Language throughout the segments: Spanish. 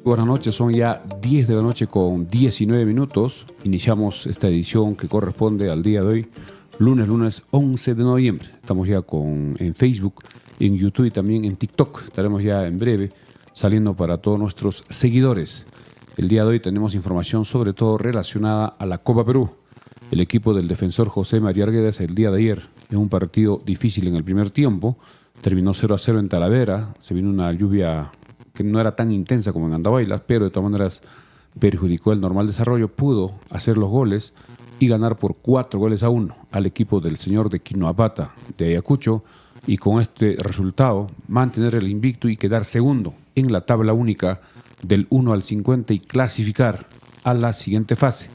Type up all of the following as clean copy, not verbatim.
Buenas noches, son ya 10 de la noche con 19 minutos. Iniciamos esta edición que corresponde al día de hoy, lunes 11 de noviembre. Estamos ya en Facebook, en YouTube y también en TikTok. Estaremos ya en breve saliendo para todos nuestros seguidores. El día de hoy tenemos información sobre todo relacionada a la Copa Perú. El equipo del defensor José María Arguedas el día de ayer, en un partido difícil en el primer tiempo, terminó 0-0 en Talavera. Se vino una lluvia que no era tan intensa como en Andahuaylas, pero de todas maneras perjudicó el normal desarrollo. Pudo hacer los goles y ganar por 4-1 al equipo del señor de Quinoapata de Ayacucho, y con este resultado mantener el invicto y quedar segundo en la tabla única del 1 al 50 y clasificar a la siguiente fase,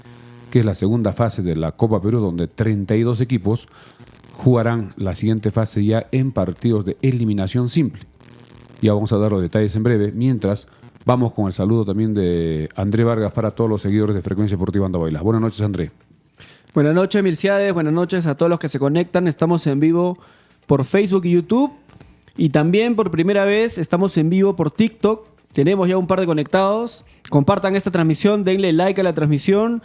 que es la segunda fase de la Copa Perú, donde 32 equipos jugarán la siguiente fase ya en partidos de eliminación simple. Ya vamos a dar los detalles en breve, mientras vamos con el saludo también de André Vargas para todos los seguidores de Frecuencia Deportiva Andahuaylas. Buenas noches, André. Buenas noches, Milciades. Buenas noches a todos los que se conectan. Estamos en vivo por Facebook y YouTube, y también por primera vez estamos en vivo por TikTok. Tenemos ya un par de conectados. Compartan esta transmisión, denle like a la transmisión,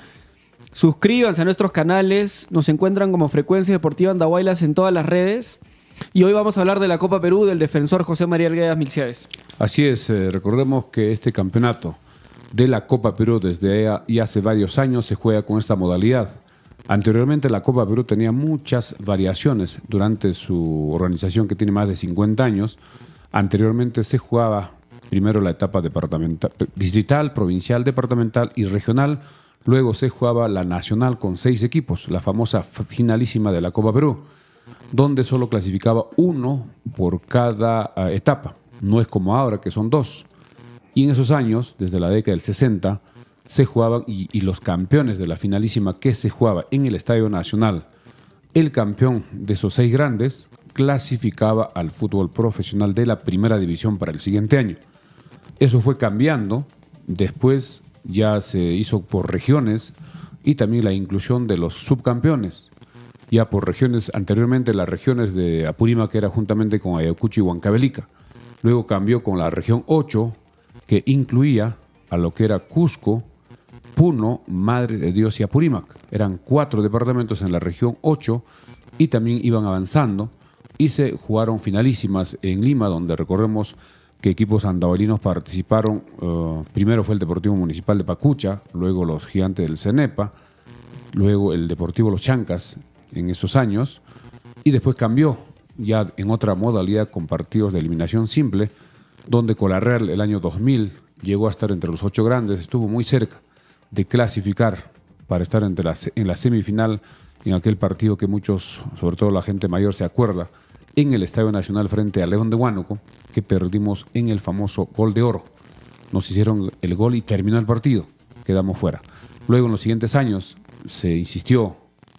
suscríbanse a nuestros canales. Nos encuentran como Frecuencia Deportiva Andahuaylas en todas las redes. Y hoy vamos a hablar de la Copa Perú del defensor José María Arguedas, Milciades. Así es, recordemos que este campeonato de la Copa Perú desde hace varios años se juega con esta modalidad. Anteriormente la Copa Perú tenía muchas variaciones durante su organización, que tiene más de 50 años. Anteriormente se jugaba primero la etapa distrital, provincial, departamental y regional. Luego se jugaba la nacional con 6 equipos, la famosa finalísima de la Copa Perú, donde solo clasificaba uno por cada etapa. No es como ahora, que son 2. Y en esos años, desde la década del 60, se jugaban, y los campeones de la finalísima que se jugaba en el Estadio Nacional, el campeón de esos 6 grandes clasificaba al fútbol profesional de la primera división para el siguiente año. Eso fue cambiando. Después ya se hizo por regiones, y también la inclusión de los subcampeones. Ya por regiones, anteriormente las regiones de Apurímac, que era juntamente con Ayacucho y Huancavelica. Luego cambió con la región 8, que incluía a lo que era Cusco, Puno, Madre de Dios y Apurímac. Eran 4 departamentos en la región 8, y también iban avanzando y se jugaron finalísimas en Lima, donde recordemos que equipos andahuaylinos participaron. Primero fue el Deportivo Municipal de Pacucha, luego los Gigantes del Cenepa, luego el Deportivo Los Chancas en esos años, y después cambió ya en otra modalidad con partidos de eliminación simple, donde Colarreal el año 2000 llegó a estar entre los 8 grandes, estuvo muy cerca de clasificar para estar en la semifinal, en aquel partido que muchos, sobre todo la gente mayor, se acuerda, en el Estadio Nacional frente a León de Huánuco, que perdimos en el famoso gol de oro. Nos hicieron el gol y terminó el partido, quedamos fuera. Luego en los siguientes años se insistió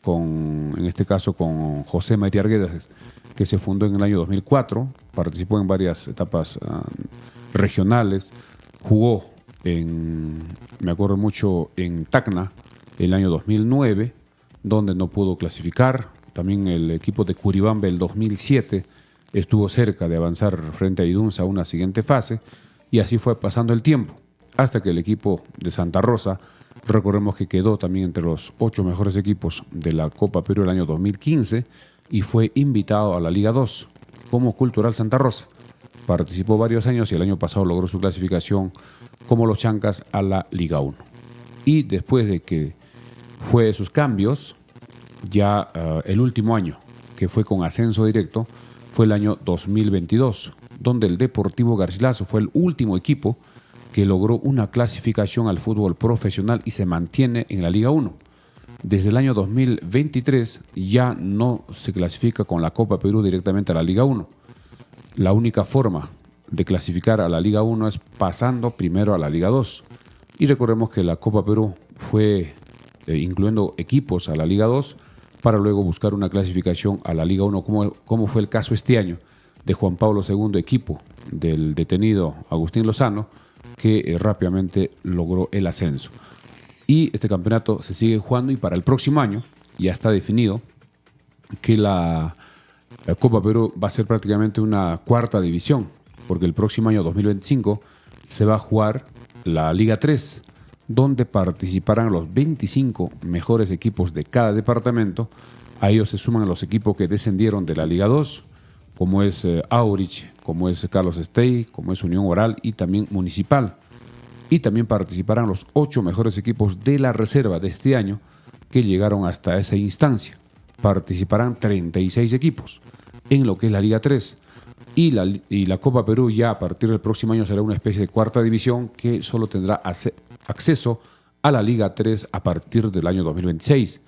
en este caso con José María Arguedas, que se fundó en el año 2004, participó en varias etapas regionales, jugó me acuerdo mucho, en Tacna el año 2009, donde no pudo clasificar. También el equipo de Curibamba el 2007 estuvo cerca de avanzar frente a Idunza a una siguiente fase, y así fue pasando el tiempo, hasta que el equipo de Santa Rosa, recordemos que quedó también entre los 8 mejores equipos de la Copa Perú el año 2015 y fue invitado a la Liga 2 como Cultural Santa Rosa. Participó varios años y el año pasado logró su clasificación como los Chancas a la Liga 1. Y después de que fue sus cambios, ya el último año, que fue con ascenso directo, fue el año 2022, donde el Deportivo Garcilaso fue el último equipo que logró una clasificación al fútbol profesional y se mantiene en la Liga 1. Desde el año 2023 ya no se clasifica con la Copa Perú directamente a la Liga 1. La única forma de clasificar a la Liga 1 es pasando primero a la Liga 2. Y recordemos que la Copa Perú fue incluyendo equipos a la Liga 2 para luego buscar una clasificación a la Liga 1, como fue el caso este año de Juan Pablo II, equipo del detenido Agustín Lozano, que rápidamente logró el ascenso. Y este campeonato se sigue jugando, y para el próximo año ya está definido que la Copa Perú va a ser prácticamente una 4ª división, porque el próximo año 2025 se va a jugar la Liga 3, donde participarán los 25 mejores equipos de cada departamento. A ellos se suman los equipos que descendieron de la Liga 2, como es Aurich, como es Carlos Estey, como es Unión Oral y también Municipal. Y también participarán los 8 mejores equipos de la reserva de este año que llegaron hasta esa instancia. Participarán 36 equipos en lo que es la Liga 3. Y la Copa Perú ya a partir del próximo año será una especie de cuarta división que solo tendrá acceso a la Liga 3 a partir del año 2026.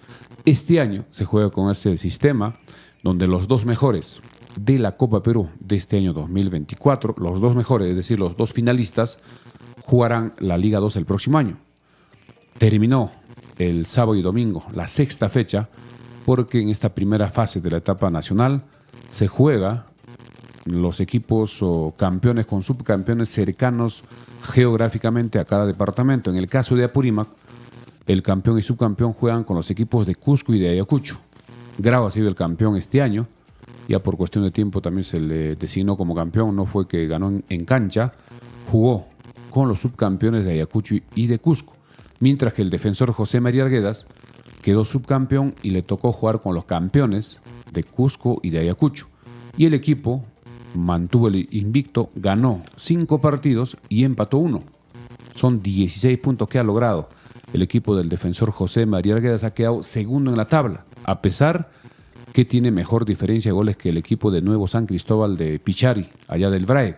Este año se juega con ese sistema donde los 2 mejores de la Copa Perú de este año 2024, los 2 mejores, es decir, los 2 finalistas, jugarán la Liga 2 el próximo año. Terminó el sábado y domingo la 6ª fecha porque en esta primera fase de la etapa nacional se juega los equipos o campeones con subcampeones cercanos geográficamente a cada departamento. En el caso de Apurímac, el campeón y subcampeón juegan con los equipos de Cusco y de Ayacucho. Grau ha sido el campeón este año, ya por cuestión de tiempo también se le designó como campeón, no fue que ganó en cancha, jugó con los subcampeones de Ayacucho y de Cusco, mientras que el defensor José María Arguedas quedó subcampeón y le tocó jugar con los campeones de Cusco y de Ayacucho. Y el equipo mantuvo el invicto, ganó 5 partidos y empató 1. Son 16 puntos que ha logrado. El equipo del defensor José María Arguedas ha quedado segundo en la tabla, a pesar que tiene mejor diferencia de goles que el equipo de Nuevo San Cristóbal de Pichari, allá del BRAE.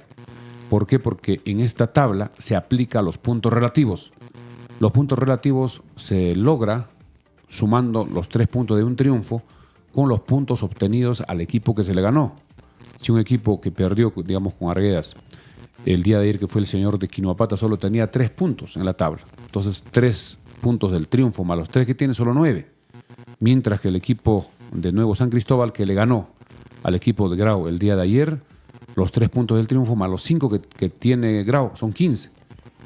¿Por qué? Porque en esta tabla se aplica los puntos relativos. Los puntos relativos se logra sumando los 3 puntos de un triunfo con los puntos obtenidos al equipo que se le ganó. Si un equipo que perdió, digamos, con Arguedas el día de ayer, que fue el señor de Quinoapata, solo tenía 3 puntos en la tabla. Entonces, 3 puntos del triunfo más los 3 que tiene, solo 9. Mientras que el equipo de Nuevo San Cristóbal, que le ganó al equipo de Grau el día de ayer, los 3 puntos del triunfo más los 5 que tiene Grau, son 15.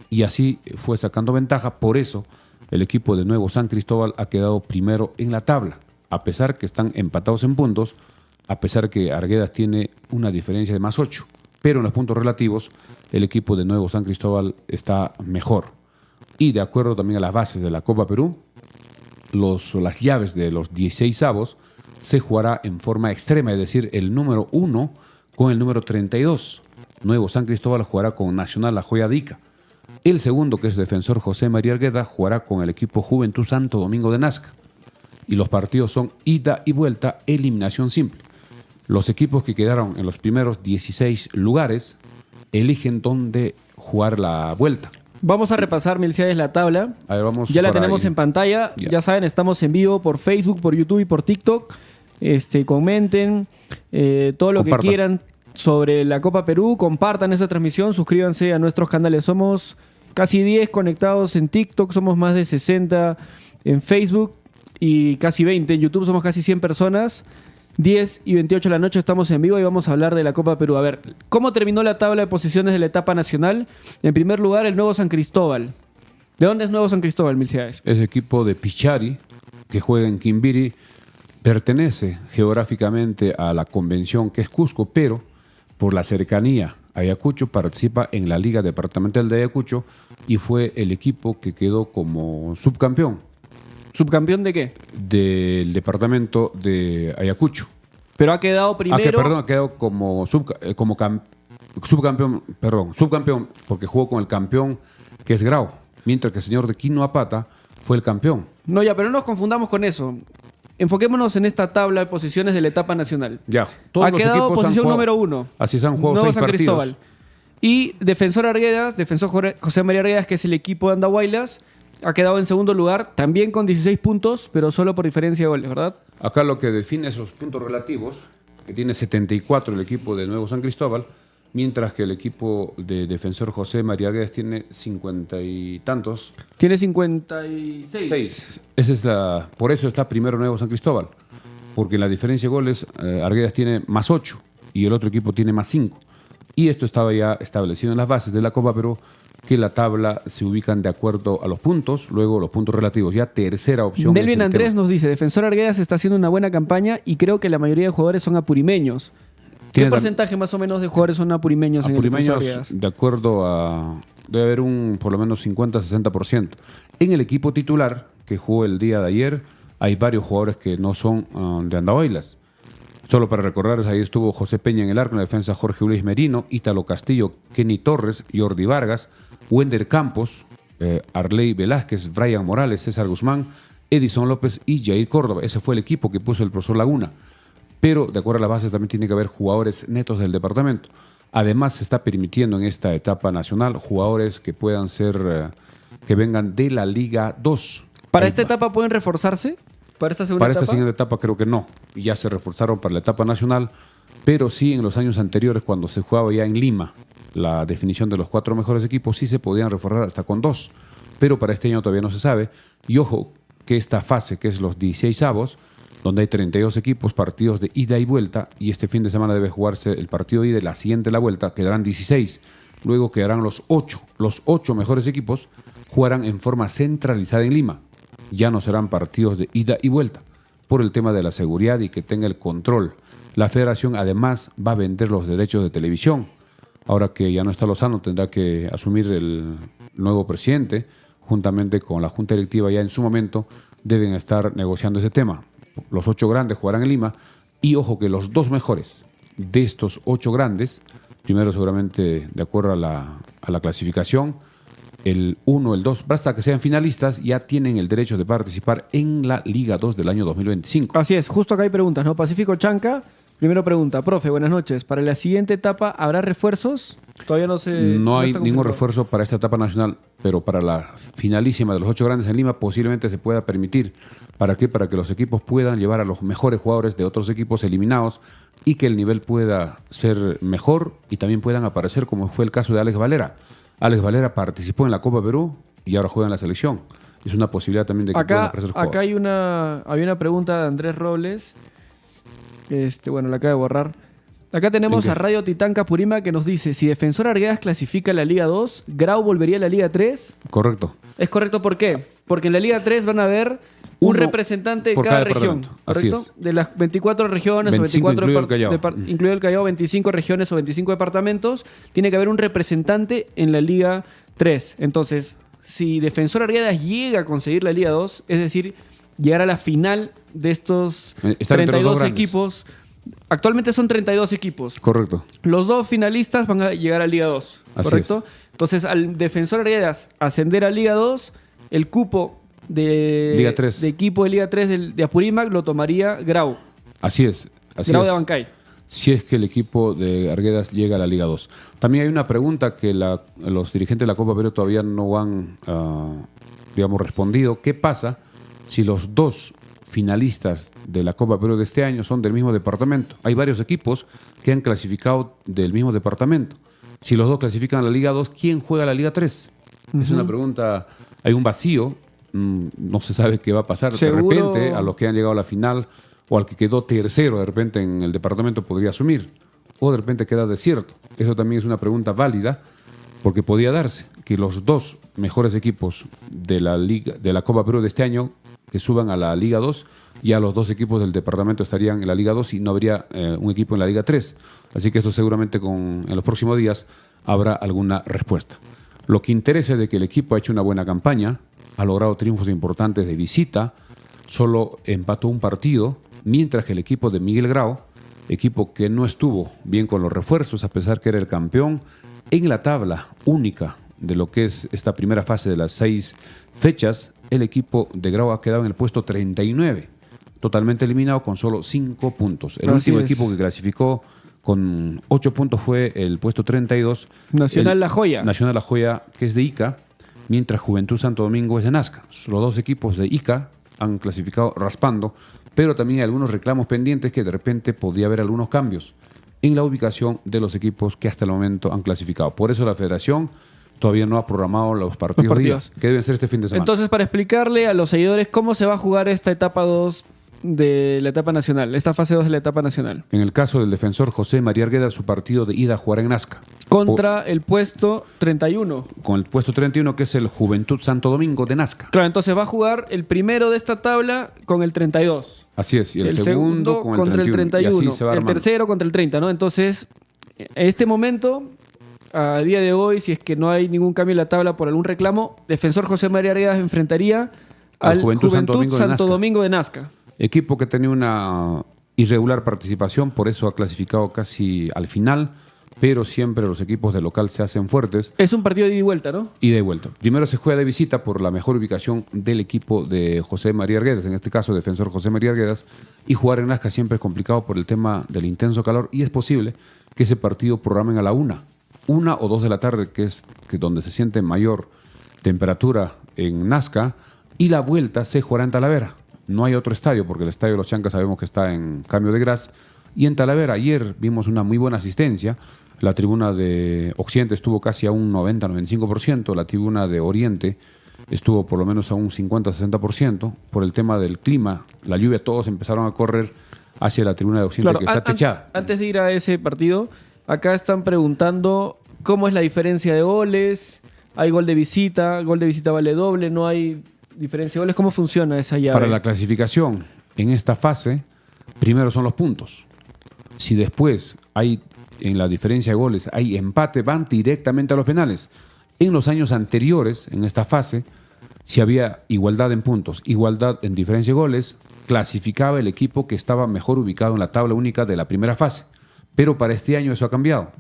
Y así fue sacando ventaja. Por eso, el equipo de Nuevo San Cristóbal ha quedado primero en la tabla, a pesar que están empatados en puntos, a pesar que Arguedas tiene una diferencia de más 8. Pero en los puntos relativos, el equipo de Nuevo San Cristóbal está mejor. Y de acuerdo también a las bases de la Copa Perú, las llaves de los 16avos se jugará en forma extrema, es decir, el número 1 con el número 32. Nuevo San Cristóbal jugará con Nacional La Joya de Ica. El segundo, que es defensor José María Arguedas, jugará con el equipo Juventud Santo Domingo de Nazca. Y los partidos son ida y vuelta, eliminación simple. Los equipos que quedaron en los primeros 16 lugares eligen dónde jugar la vuelta. Vamos a repasar, Milciades, la tabla. A ver, vamos ya la para tenemos ahí. en pantalla. Ya. Ya saben, estamos en vivo por Facebook, por YouTube y por TikTok. Comenten todo lo Compartan. que quieran sobre la Copa Perú. Compartan esa transmisión. Suscríbanse a nuestros canales. Somos casi 10 conectados en TikTok. Somos más de 60 en Facebook y casi 20 en YouTube. Somos casi 100 personas. 10 y 28 de la noche estamos en vivo y vamos a hablar de la Copa Perú. A ver, ¿cómo terminó la tabla de posiciones de la etapa nacional? En primer lugar, el Nuevo San Cristóbal. ¿De dónde es Nuevo San Cristóbal, Milciades? Ese equipo de Pichari, que juega en Quimbiri, pertenece geográficamente a la convención que es Cusco, pero por la cercanía a Ayacucho participa en la Liga Departamental de Ayacucho y fue el equipo que quedó como subcampeón ¿Subcampeón de qué? del departamento de Ayacucho. Pero ha quedado primero. Ha quedado como subcampeón, porque jugó con el campeón que es Grau, mientras que el señor de Quinoapata fue el campeón. No, ya, pero no nos confundamos con eso. Enfoquémonos en esta tabla de posiciones de la etapa nacional. Ya, Ha quedado posición número 1. Así se han jugado Nuevo 6 San partidos. Cristóbal. Y defensor Arguedas, defensor José María Arguedas, que es el equipo de Andahuaylas, ha quedado en segundo lugar, también con 16 puntos, pero solo por diferencia de goles, ¿verdad? Acá lo que define esos puntos relativos, que tiene 74 el equipo de Nuevo San Cristóbal, mientras que el equipo de defensor José María Arguedas tiene 50 y tantos. Tiene 56. 6. Por eso está primero Nuevo San Cristóbal, porque en la diferencia de goles Arguedas tiene más 8 y el otro equipo tiene más 5. Y esto estaba ya establecido en las bases de la Copa Perú, que la tabla se ubican de acuerdo a los puntos, luego los puntos relativos. Ya tercera opción. Delvin Andrés nos dice, defensor Arguedas está haciendo una buena campaña y creo que la mayoría de jugadores son apurimeños. ¿Qué porcentaje más o menos de jugadores son apurimeños en el defensor Apurimeños, Arguedas? de acuerdo a debe haber un por lo menos 50-60%. En el equipo titular que jugó el día de ayer hay varios jugadores que no son de Andahuaylas. Solo para recordarles, ahí estuvo José Peña en el arco, en la defensa Jorge Luis Merino, Ítalo Castillo, Kenny Torres, Jordi Vargas, Wender Campos, Arley Velázquez, Brian Morales, César Guzmán, Edison López y Jair Córdoba. Ese fue el equipo que puso el profesor Laguna. Pero de acuerdo a las bases también tiene que haber jugadores netos del departamento. Además se está permitiendo en esta etapa nacional jugadores que puedan ser, que vengan de la Liga 2. ¿Para esta etapa pueden reforzarse? ¿Para esta segunda Para etapa? esta siguiente etapa creo que no. Ya se reforzaron para la etapa nacional, pero sí en los años anteriores cuando se jugaba ya en Lima la definición de los 4 mejores equipos, sí se podían reforzar hasta con 2. Pero para este año todavía no se sabe. Y ojo que esta fase, que es los 16avos, donde hay 32 equipos, partidos de ida y vuelta, y este fin de semana debe jugarse el partido de ida y la siguiente la vuelta, quedarán 16. Luego quedarán los 8. Los 8 mejores equipos jugarán en forma centralizada en Lima. Ya no serán partidos de ida y vuelta, por el tema de la seguridad y que tenga el control. La federación además va a vender los derechos de televisión. Ahora que ya no está Lozano, tendrá que asumir el nuevo presidente, juntamente con la junta directiva ya en su momento, deben estar negociando ese tema. Los 8 grandes jugarán en Lima y ojo que los 2 mejores de estos 8 grandes, primero seguramente de acuerdo a la clasificación, el 1, el 2, basta que sean finalistas, ya tienen el derecho de participar en la Liga 2 del año 2025. Así es, justo acá hay preguntas, ¿no? Pacífico Chanca, primero pregunta, profe, buenas noches. ¿Para la siguiente etapa habrá refuerzos? Todavía no se... No hay está ningún confirmado. refuerzo para esta etapa nacional, pero para la finalísima de los 8 grandes en Lima posiblemente se pueda permitir. ¿Para qué? Para que los equipos puedan llevar a los mejores jugadores de otros equipos eliminados y que el nivel pueda ser mejor y también puedan aparecer, como fue el caso de Alex Valera. Alex Valera participó en la Copa Perú y ahora juega en la selección. Es una posibilidad también de que puedan aparecer jugadores. Acá había una pregunta de Andrés Robles. Bueno, la acabo de borrar. Acá tenemos a Radio Titán Capurima que nos dice, si Defensor Arguedas clasifica a la Liga 2, ¿Grau volvería a la Liga 3? Correcto. ¿Es correcto por qué? Porque en la Liga 3 van a haber un Uno representante de por cada cada región, departamento. ¿correcto? Así es. De las 24 regiones 25 o 24 incluido el Callao. incluido el Callao, 25 regiones o 25 departamentos, tiene que haber un representante en la Liga 3. Entonces, si Defensor Arguedas llega a conseguir la Liga 2, es decir, llegar a la final de estos Estar entre los 32 dos grandes. equipos, actualmente son 32 equipos. Correcto. Los 2 finalistas van a llegar a Liga 2, Así ¿correcto? Entonces, al Defensor Arguedas ascender a Liga 2, el cupo de Liga 3. de equipo de Liga 3 de Apurímac lo tomaría Grau. Así es. Así Grau es. de Abancay. Si es que el equipo de Arguedas llega a la Liga 2. También hay una pregunta que los dirigentes de la Copa Perú todavía no han, digamos, respondido. ¿Qué pasa si los 2 finalistas de la Copa Perú de este año son del mismo departamento? Hay varios equipos que han clasificado del mismo departamento. Si los 2 clasifican a la Liga 2, ¿quién juega a la Liga 3? Es una pregunta, hay un vacío, no se sabe qué va a pasar. Seguro. De repente, a los que han llegado a la final o al que quedó tercero de repente en el departamento podría asumir, o de repente queda desierto. Eso también es una pregunta válida, porque podía darse que los 2 mejores equipos de la Liga, de la Copa Perú de este año, que suban a la Liga 2, ya los 2 equipos del departamento estarían en la Liga 2 y no habría un equipo en la Liga 3. Así que esto seguramente en los próximos días habrá alguna respuesta. Lo que interesa es de que el equipo ha hecho una buena campaña, ha logrado triunfos importantes de visita, solo empató un partido, mientras que el equipo de Miguel Grau, equipo que no estuvo bien con los refuerzos, a pesar que era el campeón, en la tabla única de lo que es esta primera fase de las 6 fechas, el equipo de Grau ha quedado en el puesto 39, totalmente eliminado con solo 5 puntos. El Así último es. equipo que clasificó con 8 puntos fue el puesto 32. Nacional La Joya. Nacional La Joya, que es de Ica, mientras Juventud Santo Domingo es de Nazca. Los 2 equipos de Ica han clasificado raspando, pero también hay algunos reclamos pendientes que de repente podría haber algunos cambios en la ubicación de los equipos que hasta el momento han clasificado. Por eso la federación todavía no ha programado los partidos, que deben ser este fin de semana. Entonces, para explicarle a los seguidores cómo se va a jugar esta etapa 2 de la etapa nacional, esta fase 2 de la etapa nacional. En el caso del defensor José María Arguedas, su partido de ida jugará en Nazca. Contra el puesto 31. Con el puesto 31, que es el Juventud Santo Domingo de Nazca. Claro, entonces va a jugar el primero de esta tabla con el 32. Así es, y el segundo con contra el 31. Y así se va el armando. tercero contra el 30, ¿no? Entonces, en este momento a día de hoy, si es que no hay ningún cambio en la tabla por algún reclamo, Defensor José María Arguedas enfrentaría al Juventud Santo Domingo de Nazca. Equipo que tenía una irregular participación, por eso ha clasificado casi al final, pero siempre los equipos de local se hacen fuertes. Es un partido de ida y vuelta, ¿no? Ida y vuelta. Primero se juega de visita por la mejor ubicación del equipo de José María Arguedas, en este caso Defensor José María Arguedas, y jugar en Nazca siempre es complicado por el tema del intenso calor, y es posible que ese partido programen a la 1 o 2 de la tarde, que es donde se siente mayor temperatura en Nazca, y la vuelta se jugará en Talavera. No hay otro estadio, porque el estadio de Los Chancas sabemos que está en cambio de gras, y en Talavera ayer vimos una muy buena asistencia. La tribuna de Occidente estuvo casi a un 90-95%, la tribuna de Oriente estuvo por lo menos a un 50-60%. Por el tema del clima, la lluvia, todos empezaron a correr hacia la tribuna de Occidente, claro, que está techada. Antes de ir a ese partido, acá están preguntando cómo es la diferencia de goles. ¿Hay gol de visita? ¿Gol de visita vale doble? ¿No hay diferencia de goles? ¿Cómo funciona esa llave? Para la clasificación en esta fase, primero son los puntos. Si después hay, en la diferencia de goles, hay empate, van directamente a los penales. En los años anteriores, en esta fase, si había igualdad en puntos, igualdad en diferencia de goles, clasificaba el equipo que estaba mejor ubicado en la tabla única de la primera fase. Pero para este año eso ha cambiado.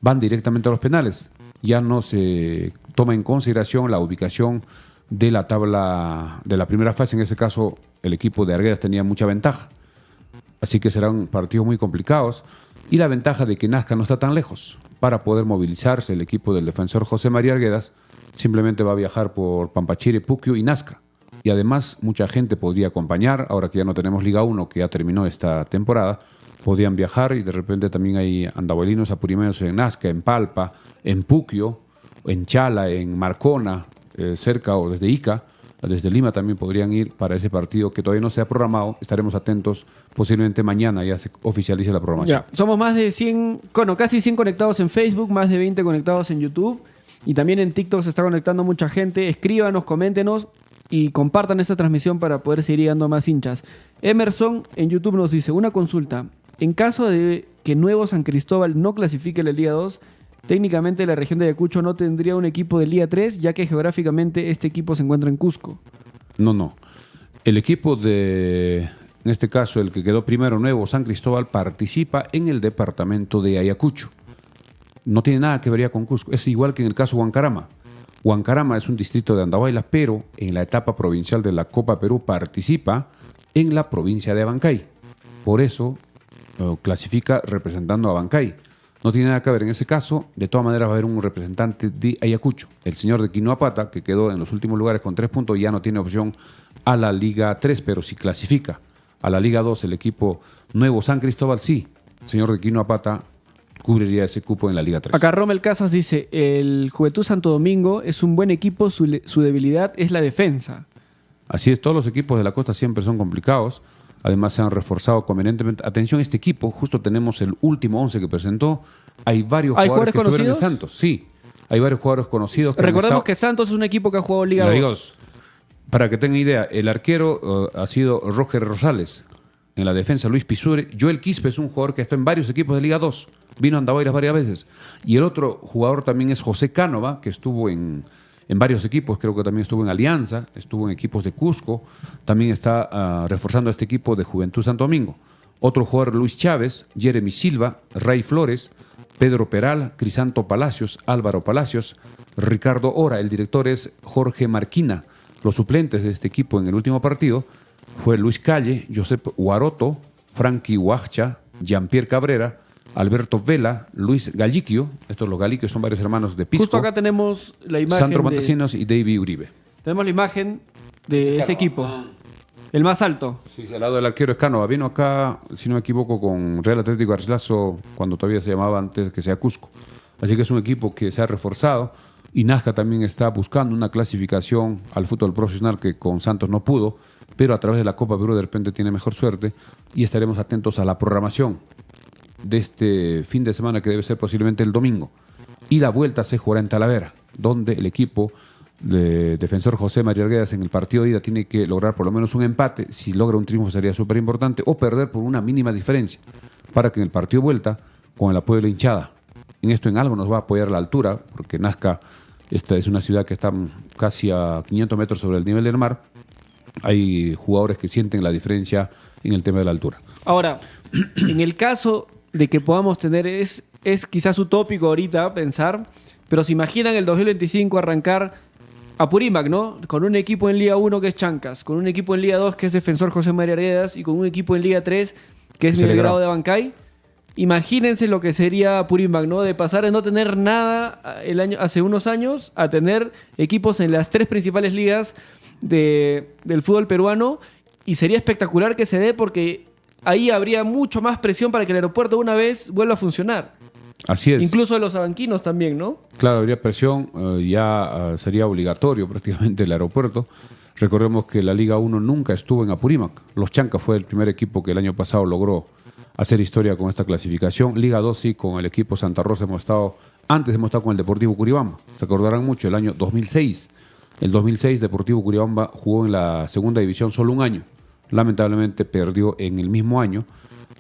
Van directamente a los penales. Ya no se toma en consideración la ubicación de la tabla de la primera fase. En ese caso, el equipo de Arguedas tenía mucha ventaja. Así que serán partidos muy complicados. Y la ventaja de que Nazca no está tan lejos. Para poder movilizarse, el equipo del Defensor José María Arguedas simplemente va a viajar por Pampachire, Puquio y Nazca. Y además, mucha gente podría acompañar. Ahora que ya no tenemos Liga 1, que ya terminó esta temporada, podían viajar, y de repente también hay andahuelinos apurimeños en Nazca, en Palpa, en Puquio, en Chala, en Marcona, cerca o desde Ica. Desde Lima también podrían ir para ese partido que todavía no se ha programado. Estaremos atentos, posiblemente mañana ya se oficialice la programación. Ya, somos más de 100, bueno, casi 100 conectados en Facebook, más de 20 conectados en YouTube, y también en TikTok se está conectando mucha gente. Escríbanos, coméntenos y compartan esta transmisión para poder seguir llegando a más hinchas. Emerson en YouTube nos dice, una consulta. En caso de que Nuevo San Cristóbal no clasifique la Liga 2, técnicamente la región de Ayacucho no tendría un equipo de Liga 3, ya que geográficamente este equipo se encuentra en Cusco. No. El equipo de, en este caso, el que quedó primero, Nuevo San Cristóbal, participa en el departamento de Ayacucho. No tiene nada que ver ya con Cusco. Es igual que en el caso Huancarama. Huancarama es un distrito de Andahuaylas, pero en la etapa provincial de la Copa Perú participa en la provincia de Abancay. Por eso clasifica representando a Abancay. No tiene nada que ver en ese caso. De todas maneras va a haber un representante de Ayacucho. El señor de Quinoapata, que quedó en los últimos lugares con 3 puntos, ya no tiene opción a la Liga 3, pero si clasifica a la Liga 2 el equipo Nuevo San Cristóbal, sí. El señor de Quinoapata cubriría ese cupo en la Liga 3. Acá Rommel Casas dice, el Juventud Santo Domingo es un buen equipo, su debilidad es la defensa. Así es, todos los equipos de la costa siempre son complicados. Además se han reforzado convenientemente. Atención, este equipo, justo tenemos el último 11 que presentó. Hay varios jugadores que estuvieron en Santos. Sí, hay varios jugadores conocidos. Recordemos que Santos es un equipo que ha jugado Liga 2. Para que tengan idea, el arquero ha sido Roger Rosales. En la defensa, Luis Pisure. Joel Quispe es un jugador que está en varios equipos de Liga 2. Vino a Andahuaylas varias veces. Y el otro jugador también es José Cánova, que estuvo en varios equipos. Creo que también estuvo en Alianza, estuvo en equipos de Cusco. También está reforzando a este equipo de Juventud Santo Domingo. Otro jugador, Luis Chávez, Jeremy Silva, Ray Flores, Pedro Peral, Crisanto Palacios, Álvaro Palacios, Ricardo Ora. El director es Jorge Marquina. Los suplentes de este equipo en el último partido fue Luis Calle, Josep Guaroto, Frankie Huachcha, Jean-Pierre Cabrera, Alberto Vela, Luis Galliquio. Estos los Galliquios son varios hermanos de Pisco. Justo acá tenemos la imagen Sandro Montesinos y David Uribe. Tenemos la imagen de ese equipo. El más alto. Sí, al lado del arquero es Cánova. Vino acá, si no me equivoco, con Real Atlético Garcilaso, cuando todavía se llamaba antes que sea Cusco. Así que es un equipo que se ha reforzado. Y Nazca también está buscando una clasificación al fútbol profesional que con Santos no pudo, pero a través de la Copa Perú de repente tiene mejor suerte, y estaremos atentos a la programación de este fin de semana, que debe ser posiblemente el domingo. Y la vuelta se jugará en Talavera, donde el equipo de Defensor José María Arguedas en el partido de ida tiene que lograr por lo menos un empate. Si logra un triunfo sería súper importante, o perder por una mínima diferencia, para que en el partido de vuelta, con el apoyo de la hinchada En esto en algo nos va a apoyar la altura, porque Nazca, esta es una ciudad que está casi a 500 metros sobre el nivel del mar. Hay jugadores que sienten la diferencia en el tema de la altura. Ahora, en el caso de que podamos tener, es quizás utópico ahorita pensar, pero se imaginan el 2025 arrancar Apurímac, ¿no? Con un equipo en Liga 1 que es Chancas, con un equipo en Liga 2 que es Defensor José María Arguedas y con un equipo en Liga 3 que es Miguel Grau de Abancay. Imagínense lo que sería Apurímac, ¿no? De pasar de no tener nada hace unos años a tener equipos en las 3 principales ligas del fútbol peruano, y sería espectacular que se dé porque ahí habría mucho más presión para que el aeropuerto una vez vuelva a funcionar. Así es. Incluso de los abanquinos también, ¿no? Claro, habría presión, sería obligatorio prácticamente el aeropuerto. Recordemos que la Liga 1 nunca estuvo en Apurímac. Los Chancas fue el primer equipo que el año pasado logró hacer historia con esta clasificación. Liga 2 sí, con el equipo Santa Rosa antes hemos estado con el Deportivo Curibamba. Se acordarán mucho, el año 2006. El 2006 Deportivo Curibamba jugó en la segunda división solo un año. Lamentablemente perdió en el mismo año,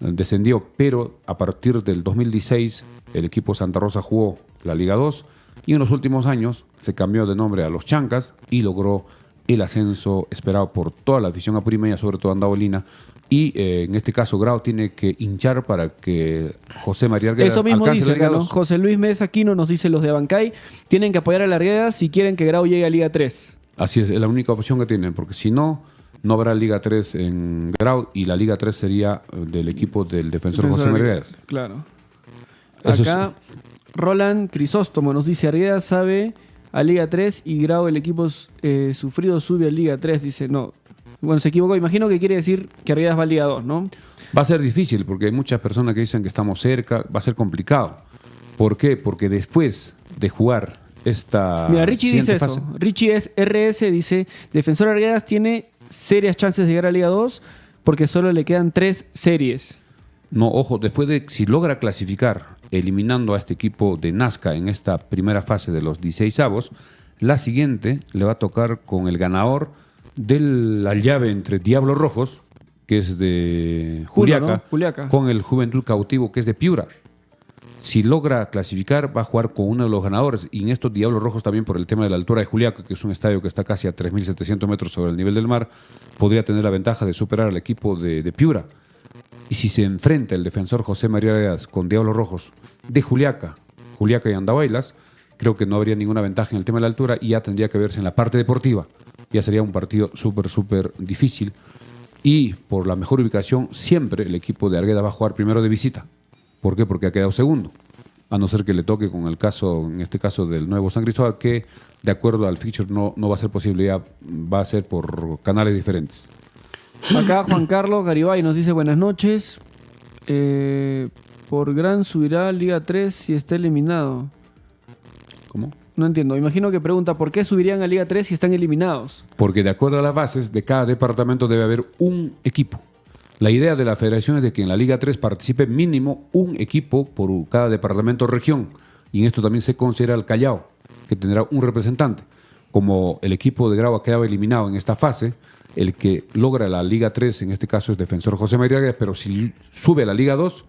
descendió, pero a partir del 2016 el equipo Santa Rosa jugó la Liga 2 y en los últimos años se cambió de nombre a los Chancas y logró el ascenso esperado por toda la afición apurimeña, sobre todo andabolina. Y en este caso Grau tiene que hinchar para que José María Arguedas eso mismo alcance dice la Liga acá, ¿no? 2. José Luis Mesa Aquino nos dice: los de Abancay tienen que apoyar a la Arguedas si quieren que Grau llegue a Liga 3. Así es la única opción que tienen, porque si no, no habrá Liga 3 en Grau y la Liga 3 sería del equipo del defensor José María Arguedas. Claro. Eso Acá Roland Crisóstomo nos dice: Arguedas sabe a Liga 3 y Grau, el equipo sufrido, sube a Liga 3. Dice, no. Bueno, se equivocó. Imagino que quiere decir que Arguedas va a Liga 2, ¿no? Va a ser difícil porque hay muchas personas que dicen que estamos cerca. Va a ser complicado. ¿Por qué? Porque después de jugar esta Mira, Richie dice fase, eso. Richie es RS, dice: Defensor Arguedas tiene serias chances de llegar a Liga 2 porque solo le quedan 3 series. No, ojo, después de si logra clasificar eliminando a este equipo de Nazca en esta primera fase de los 16avos, la siguiente le va a tocar con el ganador de la llave entre Diablos Rojos, que es de Juliaca, ¿no? Juliaca, con el Juventud Cautivo, que es de Piura. Si logra clasificar, va a jugar con uno de los ganadores. Y en estos Diablos Rojos también, por el tema de la altura de Juliaca, que es un estadio que está casi a 3.700 metros sobre el nivel del mar, podría tener la ventaja de superar al equipo de Piura. Y si se enfrenta el defensor José María Arguedas con Diablos Rojos de Juliaca y Andahuaylas, creo que no habría ninguna ventaja en el tema de la altura y ya tendría que verse en la parte deportiva. Ya sería un partido súper difícil. Y por la mejor ubicación, siempre el equipo de Arguedas va a jugar primero de visita. ¿Por qué? Porque ha quedado segundo. A no ser que le toque con el caso, en este caso del Nuevo San Cristóbal, que de acuerdo al fixture no va a ser posible, ya va a ser por canales diferentes. Acá Juan Carlos Garibay nos dice: buenas noches. Por Gran subirá a Liga 3 si está eliminado. ¿Cómo? No entiendo. Imagino que pregunta: ¿por qué subirían a Liga 3 si están eliminados? Porque de acuerdo a las bases de cada departamento debe haber un equipo. La idea de la federación es de que en la Liga 3 participe mínimo un equipo por cada departamento o región. Y en esto también se considera el Callao, que tendrá un representante. Como el equipo de Grau ha quedado eliminado en esta fase, el que logra la Liga 3, en este caso es Defensor José María Arguedas, pero si sube a la Liga 2,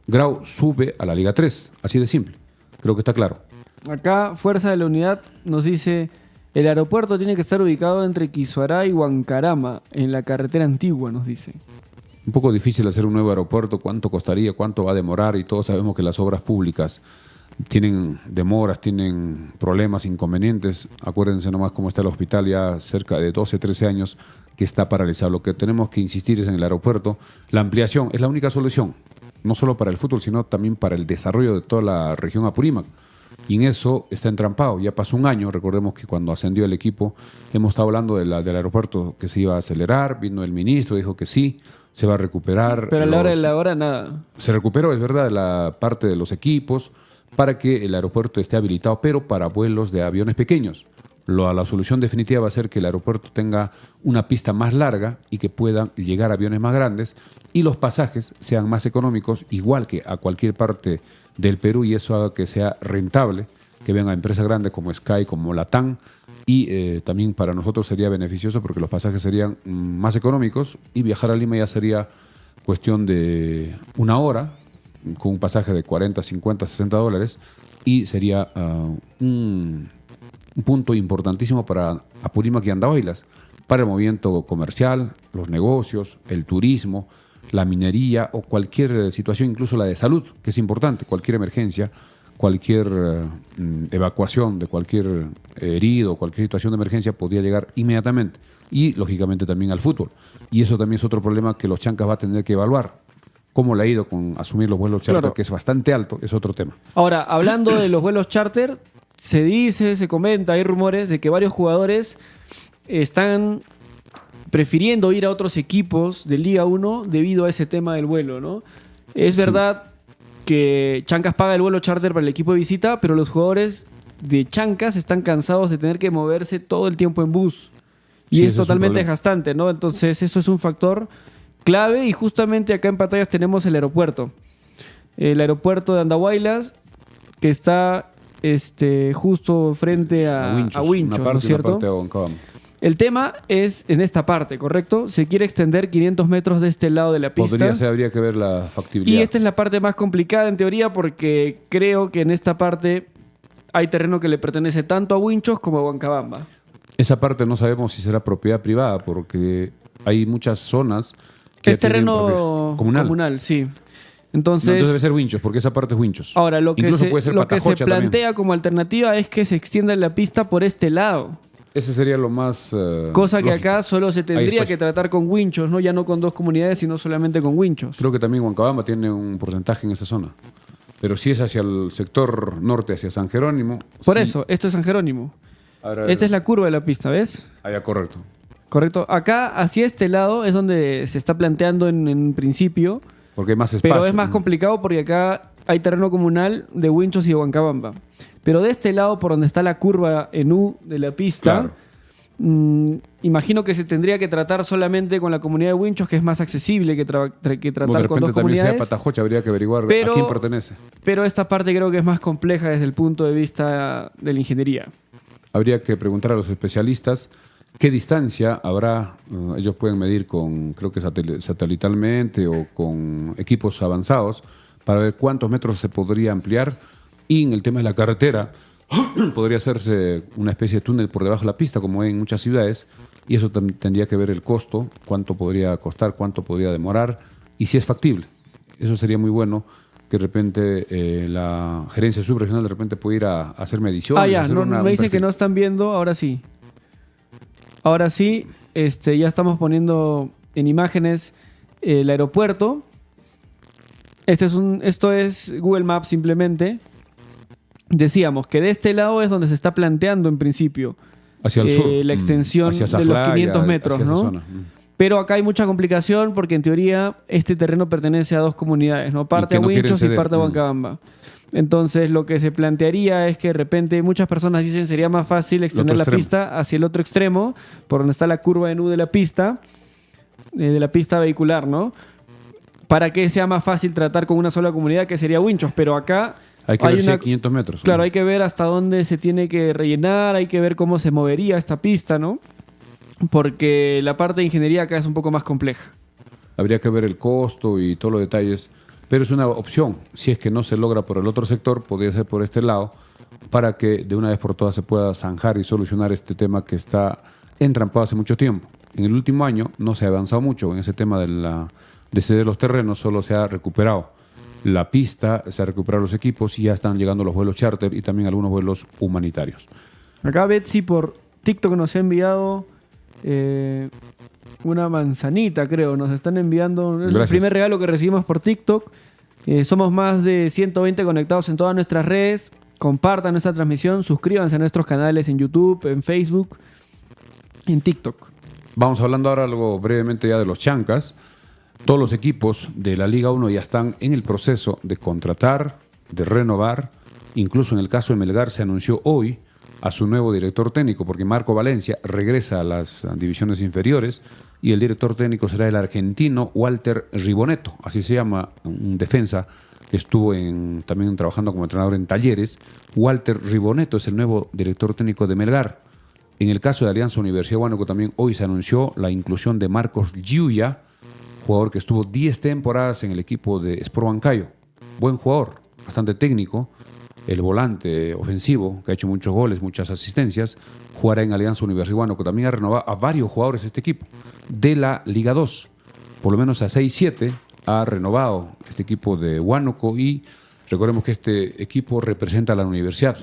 Grau sube a la Liga 3. Así de simple. Creo que está claro. Acá Fuerza de la Unidad nos dice: el aeropuerto tiene que estar ubicado entre Quisuará y Huancarama, en la carretera antigua, nos dice. Un poco difícil hacer un nuevo aeropuerto, cuánto costaría, cuánto va a demorar, y todos sabemos que las obras públicas tienen demoras, tienen problemas, inconvenientes. Acuérdense nomás cómo está el hospital, ya cerca de 12, 13 años que está paralizado. Lo que tenemos que insistir es en el aeropuerto. La ampliación es la única solución, no solo para el fútbol, sino también para el desarrollo de toda la región Apurímac. Y en eso está entrampado. Ya pasó un año, recordemos que cuando ascendió el equipo, hemos estado hablando del aeropuerto que se iba a acelerar, vino el ministro, dijo que sí, se va a recuperar. Pero a la hora de la hora, nada. Se recuperó, es verdad, la parte de los equipos para que el aeropuerto esté habilitado, pero para vuelos de aviones pequeños. La solución definitiva va a ser que el aeropuerto tenga una pista más larga y que puedan llegar aviones más grandes y los pasajes sean más económicos, igual que a cualquier parte del Perú, y eso haga que sea rentable, que vengan empresas grandes como Sky, como Latam, y también para nosotros sería beneficioso porque los pasajes serían más económicos y viajar a Lima ya sería cuestión de una hora con un pasaje de 40, 50, 60 dólares y sería un punto importantísimo para Apurímac y Andahuaylas, para el movimiento comercial, los negocios, el turismo, la minería o cualquier situación, incluso la de salud, que es importante, cualquier emergencia, cualquier evacuación de cualquier herido, cualquier situación de emergencia podría llegar inmediatamente. Y, lógicamente, también al fútbol. Y eso también es otro problema que los Chancas va a tener que evaluar. Cómo le ha ido con asumir los vuelos charter, Claro. que es bastante alto, es otro tema. Ahora, hablando de los vuelos charter, se dice, se comenta, hay rumores de que varios jugadores están prefiriendo ir a otros equipos de Liga 1 debido a ese tema del vuelo, ¿no? Es Sí. verdad que Chancas paga el vuelo charter para el equipo de visita, pero los jugadores de Chancas están cansados de tener que moverse todo el tiempo en bus. Y Sí, es ese es un totalmente problema. desgastante, ¿no? Entonces, eso es un factor clave y justamente acá en pantallas tenemos el aeropuerto. El aeropuerto de Andahuaylas, que está justo frente a Winchos, una parte ¿no es y una cierto? parte de Huancabamba. El tema es en esta parte, ¿correcto? Se quiere extender 500 metros de este lado de la pista. Podría ser, habría que ver la factibilidad. Y esta es la parte más complicada en teoría porque creo que en esta parte hay terreno que le pertenece tanto a Winchos como a Huancabamba. Esa parte no sabemos si será propiedad privada, porque hay muchas zonas que Es ya tienen terreno propiedad comunal, sí. No, Entonces, entonces debe ser Winchos, porque esa parte es Winchos. ahora lo que Incluso se, puede ser lo que se Patajocha también. plantea como alternativa es que se extienda la pista por este lado. Ese sería lo más Cosa que lógico. acá solo se tendría espacio. que tratar con Winchos, ¿no? Ya no con dos comunidades, sino solamente con Winchos. Creo que también Huancabamba tiene un porcentaje en esa zona. Pero si es hacia el sector norte, hacia San Jerónimo... Por sí. eso, esto es San Jerónimo. Ahora, Esta es la curva de la pista, ¿ves? ya, correcto. Correcto. Acá, hacia este lado, es donde se está planteando en principio. Porque hay más espacio. Pero es más complicado porque acá hay terreno comunal de Winchos y de Huancabamba. Pero de este lado, por donde está la curva en U de la pista, Claro. imagino que se tendría que tratar solamente con la comunidad de Winchos, que es más accesible que Bueno, tratar de con repente dos también sea comunidades. Patajocha, habría que averiguar Pero- a quién pertenece. Pero esta parte creo que es más compleja desde el punto de vista de la ingeniería. Habría que preguntar a los especialistas qué distancia habrá. Ellos pueden medir con, creo que satelitalmente o con equipos avanzados para ver cuántos metros se podría ampliar. Y en el tema de la carretera, podría hacerse una especie de túnel por debajo de la pista, como hay en muchas ciudades. Y eso tendría que ver el costo, cuánto podría costar, cuánto podría demorar y si es factible. Eso sería muy bueno, que de repente la gerencia subregional de repente puede ir a hacer mediciones. Ya, hacer no, un me dicen que perfil. no están viendo, ahora sí. Ahora sí, ya estamos poniendo en imágenes el aeropuerto. Esto es Google Maps simplemente. Decíamos que de este lado es donde se está planteando en principio Hacia el sur. la extensión Hacia de los Sajlaya, 500 metros, hacia esa ¿no? zona. Pero acá hay mucha complicación porque en teoría este terreno pertenece a dos comunidades, ¿no? Parte que a no quieren Winchos y ceder. parte a Huancabamba. Entonces lo que se plantearía es que de repente muchas personas dicen sería más fácil extender la extremo. pista hacia el otro extremo, por donde está la curva en U de la pista vehicular, ¿no? Para que sea más fácil tratar con una sola comunidad que sería Winchos, pero acá Hay que ver si hay 500 metros. Claro, hay que ver hasta dónde se tiene que rellenar, hay que ver cómo se movería esta pista, ¿no? Porque la parte de ingeniería acá es un poco más compleja. Habría que ver el costo y todos los detalles. Pero es una opción. Si es que no se logra por el otro sector, podría ser por este lado, para que de una vez por todas se pueda zanjar y solucionar este tema que está entrampado hace mucho tiempo. En el último año no se ha avanzado mucho en ese tema de ceder los terrenos, solo se ha recuperado la pista, se han recuperado los equipos y ya están llegando los vuelos charter y también algunos vuelos humanitarios. Acá Betsy por TikTok nos ha enviado una manzanita, creo. Nos están enviando. Es el Gracias. primer regalo que recibimos por TikTok. Somos más de 120 conectados en todas nuestras redes. Compartan nuestra transmisión, suscríbanse a nuestros canales en YouTube, en Facebook, en TikTok. Vamos hablando ahora algo brevemente ya de los Chancas. Todos los equipos de la Liga 1 ya están en el proceso de contratar, de renovar. Incluso en el caso de Melgar se anunció hoy a su nuevo director técnico, porque Marco Valencia regresa a las divisiones inferiores y el director técnico será el argentino Walter Ribonetto, así se llama, un defensa que estuvo también trabajando como entrenador en Talleres. Walter Ribonetto es el nuevo director técnico de Melgar. En el caso de Alianza Universidad de Huánuco también hoy se anunció la inclusión de Marcos Giuya, jugador que estuvo 10 temporadas en el equipo de Sport Huancayo. buen jugador, bastante técnico, el volante ofensivo, que ha hecho muchos goles, muchas asistencias, jugará en Alianza Universidad de Huánuco. También ha renovado a varios jugadores este equipo de la Liga 2, por lo menos a 6-7 ha renovado este equipo de Huánuco, y recordemos que este equipo representa a la Universidad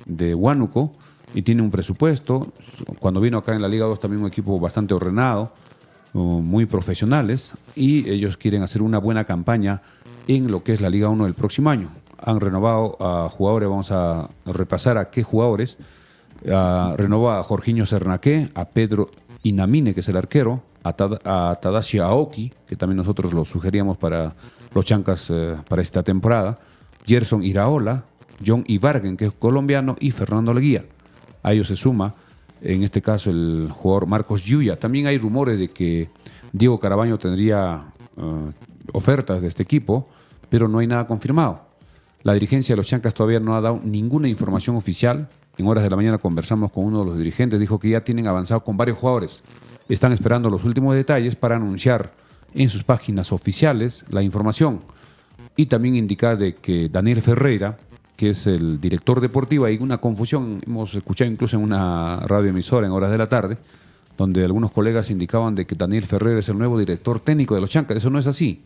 de Huánuco y tiene un presupuesto. Cuando vino acá en la Liga 2 también un equipo bastante ordenado, muy profesionales, y ellos quieren hacer una buena campaña en lo que es la Liga 1 del próximo año. Han renovado a jugadores, vamos a repasar a qué jugadores. Renovó a Jorginho Cernaqué, a Pedro Inamine, que es el arquero, a Tadashi Aoki, que también nosotros lo sugeríamos para los Chancas para esta temporada, Gerson Iraola, John Ibarguen, que es colombiano, y Fernando Leguía. A ellos se suma, en este caso, el jugador Marcos Yuya. También hay rumores de que Diego Carabaño tendría ofertas de este equipo, pero no hay nada confirmado. La dirigencia de los Chancas todavía no ha dado ninguna información oficial. En horas de la mañana conversamos con uno de los dirigentes, dijo que ya tienen avanzado con varios jugadores. Están esperando los últimos detalles para anunciar en sus páginas oficiales la información. Y también indicar de que Daniel Ferreira, que es el director deportivo, hay una confusión, hemos escuchado incluso en una radioemisora en horas de la tarde, donde algunos colegas indicaban de que Daniel Ferreira es el nuevo director técnico de los Chancas. Eso no es así.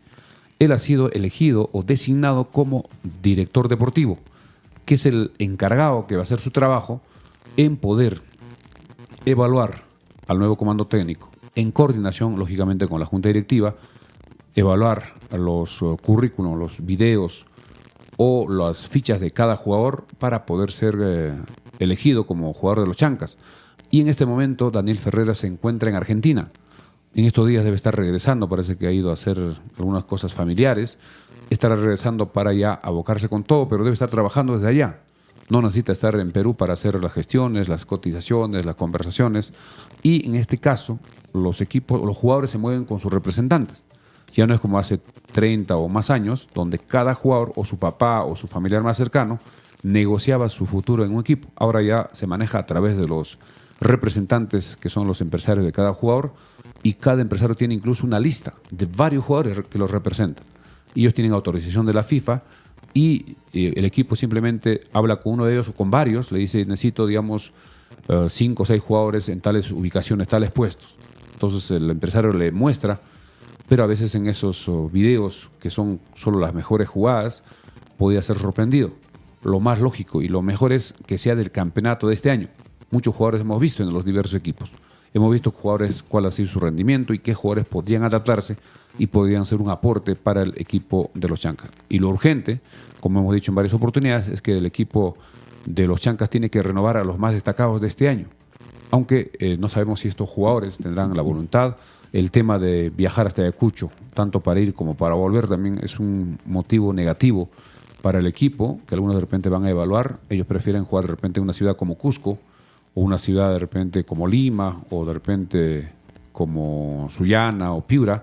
Él ha sido elegido o designado como director deportivo, que es el encargado que va a hacer su trabajo en poder evaluar al nuevo comando técnico, en coordinación, lógicamente, con la Junta Directiva, evaluar los currículos, los videos o las fichas de cada jugador para poder ser elegido como jugador de los Chancas. Y en este momento Daniel Ferreira se encuentra en Argentina. En estos días debe estar regresando, parece que ha ido a hacer algunas cosas familiares. Estará regresando para ya abocarse con todo, pero debe estar trabajando desde allá. No necesita estar en Perú para hacer las gestiones, las cotizaciones, las conversaciones. Y en este caso, los jugadores se mueven con sus representantes. Ya no es como hace 30 o más años, donde cada jugador o su papá o su familiar más cercano negociaba su futuro en un equipo. Ahora ya se maneja a través de los representantes, que son los empresarios de cada jugador, y cada empresario tiene incluso una lista de varios jugadores que los representan. Ellos tienen autorización de la FIFA y el equipo simplemente habla con uno de ellos o con varios, le dice: necesito, digamos, 5 o 6 jugadores en tales ubicaciones, tales puestos. Entonces el empresario le muestra, pero a veces en esos videos, que son solo las mejores jugadas, podía ser sorprendido. Lo más lógico y lo mejor es que sea del campeonato de este año. Muchos jugadores hemos visto en los diversos equipos. Hemos visto jugadores cuál ha sido su rendimiento y qué jugadores podrían adaptarse y podrían ser un aporte para el equipo de los Chancas. Y lo urgente, como hemos dicho en varias oportunidades, es que el equipo de los Chancas tiene que renovar a los más destacados de este año. Aunque no sabemos si estos jugadores tendrán la voluntad. El tema de viajar hasta Ayacucho, tanto para ir como para volver, también es un motivo negativo para el equipo, que algunos de repente van a evaluar. Ellos prefieren jugar de repente en una ciudad como Cusco, o una ciudad de repente como Lima, o de repente como Sullana o Piura,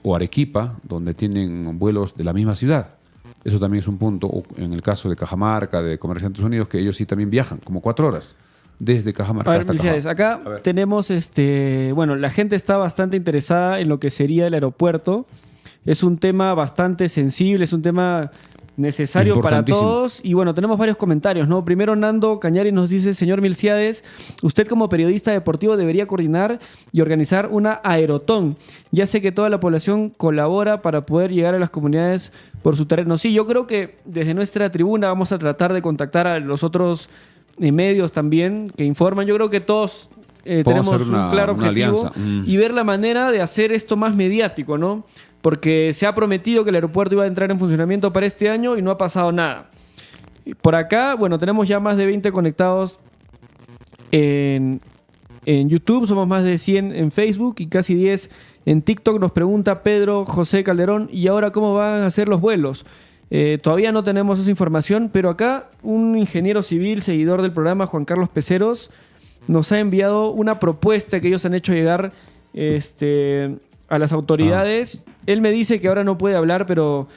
o Arequipa, donde tienen vuelos de la misma ciudad. Eso también es un punto. O en el caso de Cajamarca, de Comerciantes Unidos, que ellos sí también viajan, como 4 horas, desde Cajamarca hasta Cajamarca. Acá tenemos, bueno, la gente está bastante interesada en lo que sería el aeropuerto. Es un tema bastante sensible, es un tema necesario para todos. Y bueno, tenemos varios comentarios, ¿no? Primero, Nando Cañari nos dice: señor Milciades, usted como periodista deportivo debería coordinar y organizar una aerotón. Ya sé que toda la población colabora para poder llegar a las comunidades por su terreno. Sí, yo creo que desde nuestra tribuna vamos a tratar de contactar a los otros medios también que informan. Yo creo que todos tenemos un claro objetivo y ver la manera de hacer esto más mediático, ¿no? Porque se ha prometido que el aeropuerto iba a entrar en funcionamiento para este año y no ha pasado nada. Por acá, bueno, tenemos ya más de 20 conectados en YouTube, somos más de 100 en Facebook y casi 10 en TikTok. Nos pregunta Pedro José Calderón: ¿y ahora cómo van a ser los vuelos? Todavía no tenemos esa información, pero acá un ingeniero civil, seguidor del programa, Juan Carlos Peceros, nos ha enviado una propuesta que ellos han hecho llegar a las autoridades. Él me dice que ahora no puede hablar, pero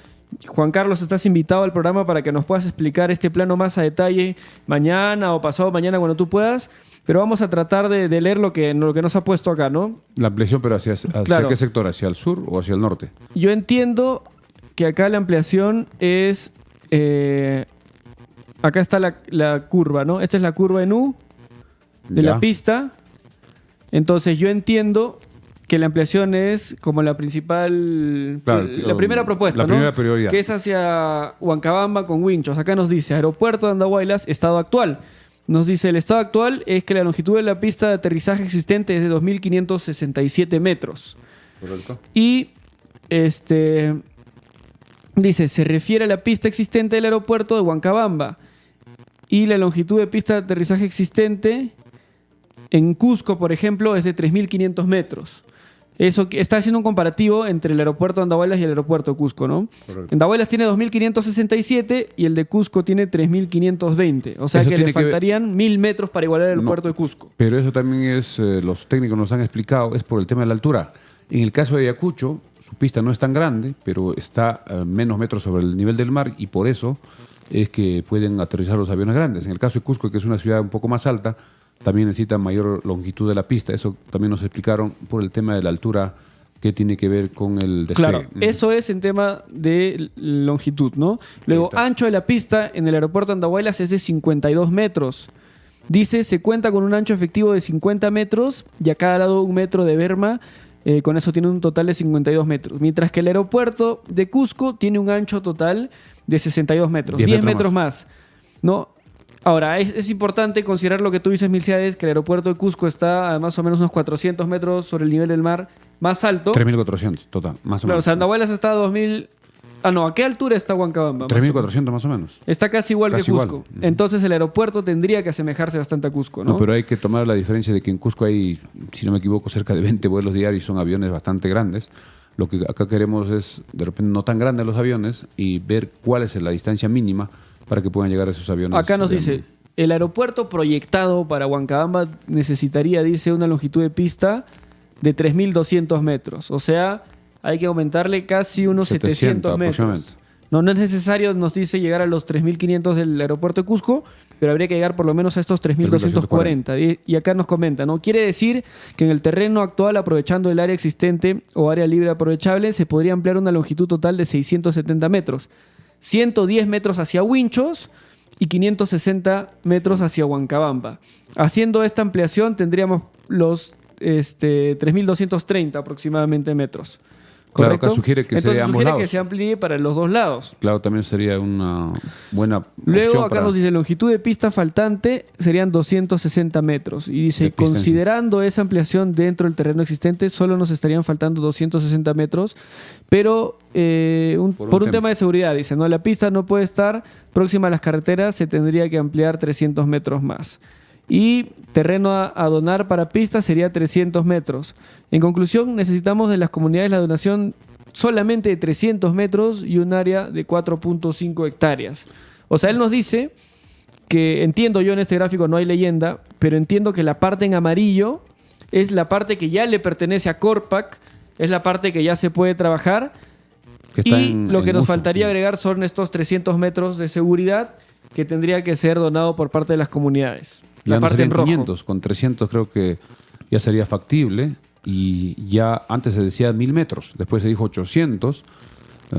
Juan Carlos, estás invitado al programa para que nos puedas explicar este plano más a detalle mañana o pasado mañana cuando tú puedas. Pero vamos a tratar de leer lo que nos ha puesto acá, ¿no? La ampliación, pero ¿hacia qué sector? ¿Hacia el sur o hacia el norte? Yo entiendo que acá la ampliación es... acá está la curva, ¿no? Esta es la curva en U de Ya. la pista. Entonces yo entiendo que la ampliación es como la principal... Claro, la primera propuesta, la ¿no? primera prioridad. Que es hacia Huancabamba con Winchos. Acá nos dice Aeropuerto de Andahuaylas, estado actual. Nos dice el estado actual es que la longitud de la pista de aterrizaje existente es de 2.567 metros. Correcto. Y dice, se refiere a la pista existente del aeropuerto de Huancabamba. Y la longitud de pista de aterrizaje existente en Cusco, por ejemplo, es de 3.500 metros. Eso está haciendo un comparativo entre el aeropuerto de Andahuaylas y el aeropuerto de Cusco, ¿no? Correcto. Andahuaylas tiene 2.567 y el de Cusco tiene 3.520. O sea Eso que tiene le que ver- faltarían 1.000 metros para igualar el No. aeropuerto de Cusco. Pero eso también es, los técnicos nos han explicado, es por el tema de la altura. En el caso de Ayacucho, su pista no es tan grande, pero está menos metros sobre el nivel del mar y por eso es que pueden aterrizar los aviones grandes. En el caso de Cusco, que es una ciudad un poco más alta, también necesita mayor longitud de la pista. Eso también nos explicaron por el tema de la altura que tiene que ver con el despegue. Claro, eso es en tema de longitud, ¿no? Luego, Ahí está. ancho de la pista en el aeropuerto de Andahuaylas es de 52 metros. Dice, se cuenta con un ancho efectivo de 50 metros y a cada lado 1 metro de berma. Con eso tiene un total de 52 metros. Mientras que el aeropuerto de Cusco tiene un ancho total de 62 metros. 10 metros más. ¿No? Ahora, es importante considerar lo que tú dices, Milciades, que el aeropuerto de Cusco está a más o menos unos 400 metros sobre el nivel del mar más alto. 3.400, total, más o Claro, o menos. sea, Andahuaylas está a 2.000... Ah, no, ¿a qué altura está Huancabamba? Más o menos. 3.400 más o menos. Está casi igual Casi que igual. Cusco. Entonces el aeropuerto tendría que asemejarse bastante a Cusco, ¿no? No, pero hay que tomar la diferencia de que en Cusco hay, si no me equivoco, cerca de 20 vuelos diarios, son aviones bastante grandes. Lo que acá queremos es, de repente, no tan grandes los aviones y ver cuál es la distancia mínima para que puedan llegar a esos aviones. Acá nos dice, el aeropuerto proyectado para Huancabamba necesitaría, dice, una longitud de pista de 3.200 metros. O sea, hay que aumentarle casi unos 700 metros. aproximadamente. No es necesario, nos dice, llegar a los 3.500 del aeropuerto de Cusco, pero habría que llegar por lo menos a estos 3.240. Y acá nos comenta, ¿no? Quiere decir que en el terreno actual, aprovechando el área existente o área libre aprovechable, se podría ampliar una longitud total de 670 metros. 110 metros hacia Winchos y 560 metros hacia Huancabamba. Haciendo esta ampliación tendríamos los 3.230 aproximadamente metros. Claro, ¿Correcto? acá sugiere que Entonces sea a ambos sugiere lados. que se amplíe para los dos lados. Claro, también sería una buena Luego opción acá para- nos dice longitud de pista faltante serían 260 metros. Y dice, De pista en sí. considerando esa ampliación dentro del terreno existente, solo nos estarían faltando 260 metros. Pero por un tema de seguridad, dice, no, la pista no puede estar próxima a las carreteras, se tendría que ampliar 300 metros más. Y terreno a donar para pistas sería 300 metros. En conclusión, necesitamos de las comunidades la donación solamente de 300 metros y un área de 4.5 hectáreas. O sea, él nos dice que, entiendo yo en este gráfico no hay leyenda, pero entiendo que la parte en amarillo es la parte que ya le pertenece a Corpac, es la parte que ya se puede trabajar. que está Y en- lo que en nos uso. faltaría agregar son estos 300 metros de seguridad que tendría que ser donado por parte de las comunidades. Ya La no parte en serían rojo. 500, con 300 creo que ya sería factible. Y ya antes se decía 1.000 metros, después se dijo 800.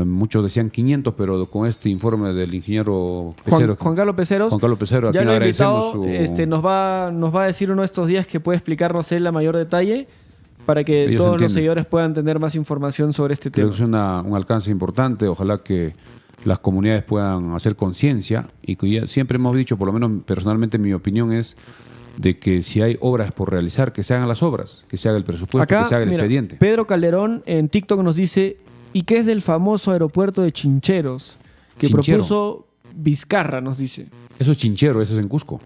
Muchos decían 500, pero con este informe del ingeniero Pecero, Juan Carlos Peceros. Juan Carlos Pecero, aquí Ya le lo he agradecemos invitado, su... nos va a decir uno de estos días que puede explicarnos él a mayor detalle para que Ellos todos los entienden. seguidores puedan tener más información sobre este Creo tema. que es un alcance importante. Ojalá que las comunidades puedan hacer conciencia y que ya siempre hemos dicho, por lo menos personalmente mi opinión es de que si hay obras por realizar, que se hagan las obras, que se haga el presupuesto, Acá, que se haga el mira, expediente. Pedro Calderón en TikTok nos dice, ¿y qué es del famoso aeropuerto de Chincheros? Que Chinchero. propuso Vizcarra, nos dice. Eso es Chinchero, eso es en Cusco.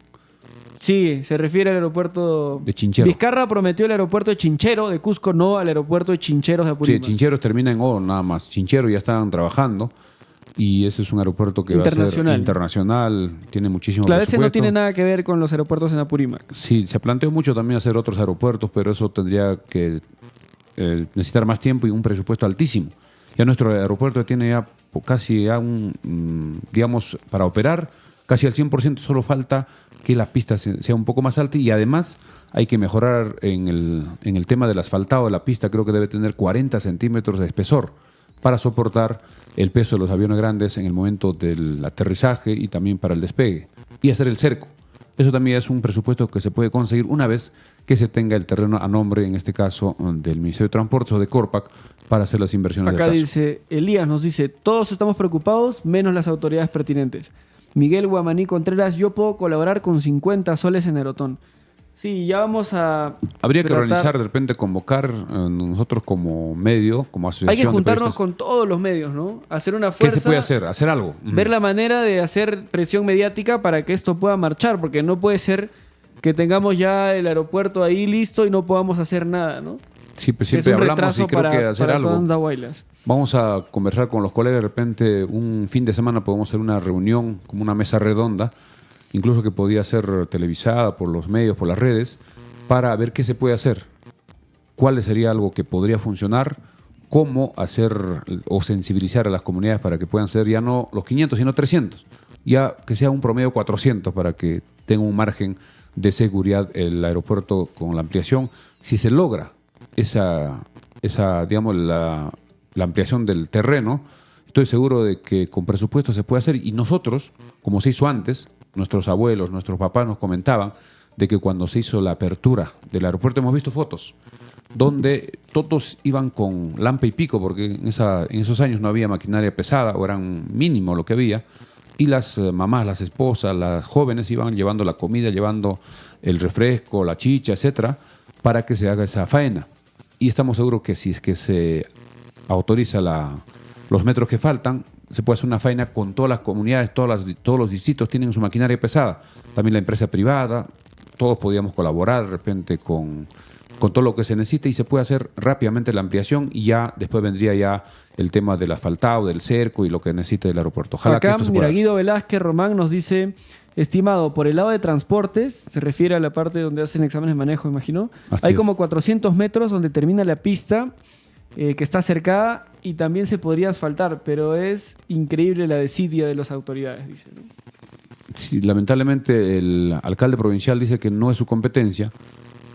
Sí, se refiere al aeropuerto De Chinchero. Vizcarra prometió el aeropuerto de Chinchero de Cusco, no al aeropuerto de Chincheros de Sí, Apurímac. Chincheros termina en O nada más. Chinchero ya están trabajando y ese es un aeropuerto que va a Internacional. ser internacional, tiene muchísimo Claro, ese no presupuesto. tiene nada que ver con los aeropuertos en Apurímac. Sí, se planteó mucho también hacer otros aeropuertos, pero eso tendría que necesitar más tiempo y un presupuesto altísimo. Ya nuestro aeropuerto tiene ya casi ya digamos, para operar casi al 100%, solo falta que la pista sea un poco más alta y además hay que mejorar en el tema del asfaltado de la pista, creo que debe tener 40 centímetros de espesor para soportar el peso de los aviones grandes en el momento del aterrizaje y también para el despegue, y hacer el cerco. Eso también es un presupuesto que se puede conseguir una vez que se tenga el terreno a nombre, en este caso, del Ministerio de Transportes o de Corpac, para hacer las inversiones Acá del caso. dice, Elías nos dice, todos estamos preocupados, menos las autoridades pertinentes. Miguel Guamaní Contreras, yo puedo colaborar con 50 soles en Aerotón. Sí, ya vamos a Habría que tratar- organizar, de repente, convocar nosotros como medio, como asociación Hay que de juntarnos periodistas. con todos los medios, ¿no? Hacer una ¿Qué fuerza. se puede hacer? Hacer algo. Ver la manera de hacer presión mediática para que esto pueda marchar, porque no puede ser que tengamos ya el aeropuerto ahí listo y no podamos hacer nada, ¿no? Sí, pues Que es siempre un hablamos retraso y creo que hacer para algo. todas Andahuaylas. Vamos a conversar con los colegas, de repente un fin de semana podemos hacer una reunión, como una mesa redonda, incluso que podía ser televisada por los medios, por las redes, para ver qué se puede hacer, cuál sería algo que podría funcionar, cómo hacer o sensibilizar a las comunidades para que puedan ser ya no los 500, sino 300, ya que sea un promedio 400 para que tenga un margen de seguridad el aeropuerto con la ampliación. Si se logra esa digamos, la ampliación del terreno, estoy seguro de que con presupuesto se puede hacer. Y nosotros, como se hizo antes, nuestros abuelos, nuestros papás nos comentaban de que cuando se hizo la apertura del aeropuerto, hemos visto fotos donde todos iban con lampa y pico, porque en esos años no había maquinaria pesada, o eran mínimo lo que había, y las mamás, las esposas, las jóvenes iban llevando la comida, llevando el refresco, la chicha, etcétera, para que se haga esa faena. Y estamos seguros que si es que se autoriza los metros que faltan, se puede hacer una faena con todas las comunidades, todos los distritos tienen su maquinaria pesada, también la empresa privada, todos podíamos colaborar de repente con todo lo que se necesite, y se puede hacer rápidamente la ampliación, y ya después vendría ya el tema del asfaltado, del cerco y lo que necesite el aeropuerto. Ojalá que Acá, esto se mira, pueda. Guido Velázquez Román nos dice, estimado, por el lado de transportes, se refiere a la parte donde hacen exámenes de manejo, imagino, Así hay es. como 400 metros donde termina la pista que está cercada y también se podría asfaltar, pero es increíble la desidia de las autoridades, dice, ¿no? Sí, lamentablemente el alcalde provincial dice que no es su competencia.